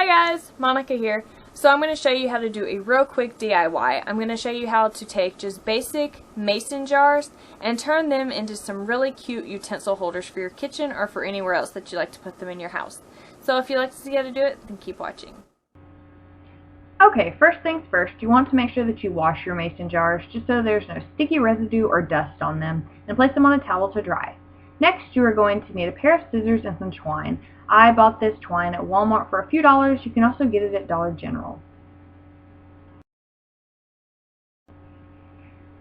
Hi guys, Monica here. So I'm going to show you how to do a real quick DIY. I'm going to show you how to take just basic mason jars and turn them into some really cute utensil holders for your kitchen or for anywhere else that you like to put them in your house. So if you'd like to see how to do it, then keep watching. Okay, first things first, you want to make sure that you wash your mason jars just so there's no sticky residue or dust on them, and place them on a towel to dry. Next, you are going to need a pair of scissors and some twine. I bought this twine at Walmart for a few dollars. You can also get it at Dollar General.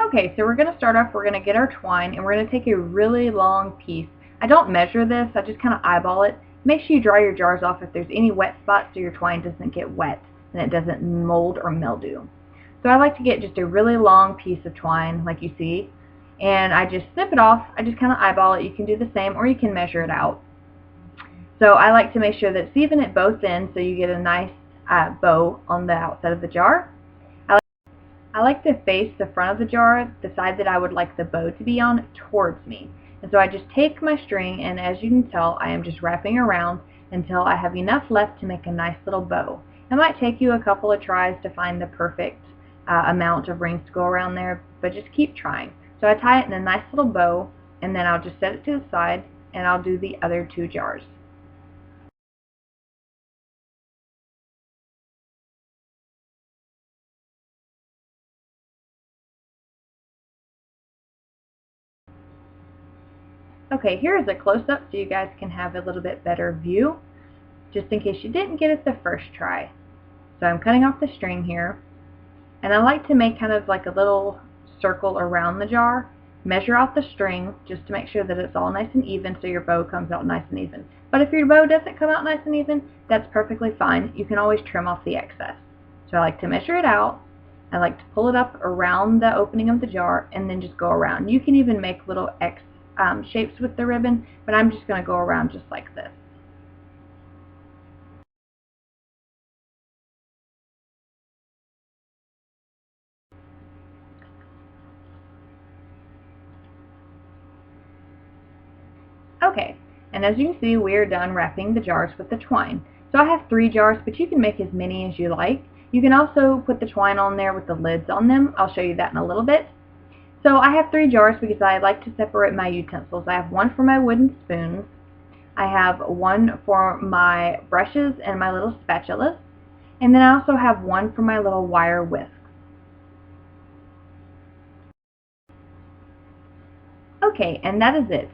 Okay, so we're going to start off, we're going to get our twine, and we're going to take a really long piece. I don't measure this, I just kind of eyeball it. Make sure you dry your jars off if there's any wet spots so your twine doesn't get wet and it doesn't mold or mildew. So I like to get just a really long piece of twine like you see, and I just snip it off. I just kind of eyeball it. You can do the same or you can measure it out. So I like to make sure that it's even at both ends so you get a nice bow on the outside of the jar. I like to face the front of the jar, the side that I would like the bow to be on, towards me. And so I just take my string, and as you can tell, I am just wrapping around until I have enough left to make a nice little bow. It might take you a couple of tries to find the perfect amount of rings to go around there, but just keep trying. So I tie it in a nice little bow, and then I'll just set it to the side, and I'll do the other two jars. Okay, here is a close-up so you guys can have a little bit better view, just in case you didn't get it the first try. So I'm cutting off the string here, and I like to make kind of like a little circle around the jar. Measure out the string just to make sure that it's all nice and even so your bow comes out nice and even. But if your bow doesn't come out nice and even, that's perfectly fine. You can always trim off the excess. So I like to measure it out. I like to pull it up around the opening of the jar and then just go around. You can even make little X shapes with the ribbon, but I'm just going to go around just like this. Okay, and as you can see, we are done wrapping the jars with the twine. So I have 3 jars, but you can make as many as you like. You can also put the twine on there with the lids on them. I'll show you that in a little bit. So I have 3 jars because I like to separate my utensils. I have one for my wooden spoons, I have one for my brushes and my little spatulas, and then I also have one for my little wire whisks. Okay, and that is it.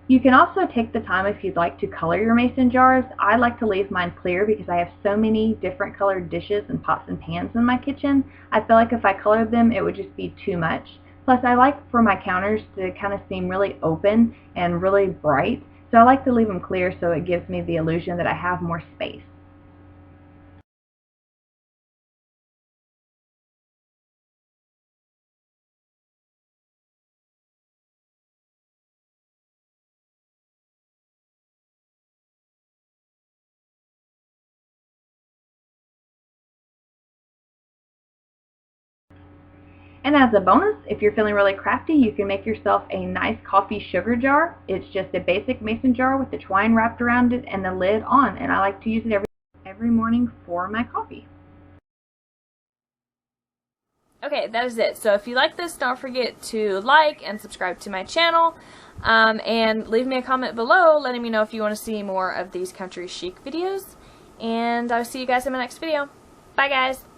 You can also take the time if you'd like to color your mason jars. I like to leave mine clear because I have so many different colored dishes and pots and pans in my kitchen. I feel like if I colored them, it would just be too much. Plus, I like for my counters to kind of seem really open and really bright. So I like to leave them clear so it gives me the illusion that I have more space. And as a bonus, if you're feeling really crafty, you can make yourself a nice coffee sugar jar. It's just a basic mason jar with the twine wrapped around it and the lid on, and I like to use it every morning for my coffee. Okay, that is it. So if you like this, don't forget to like and subscribe to my channel, and leave me a comment below letting me know if you want to see more of these country chic videos, and I'll see you guys in my next video. Bye guys!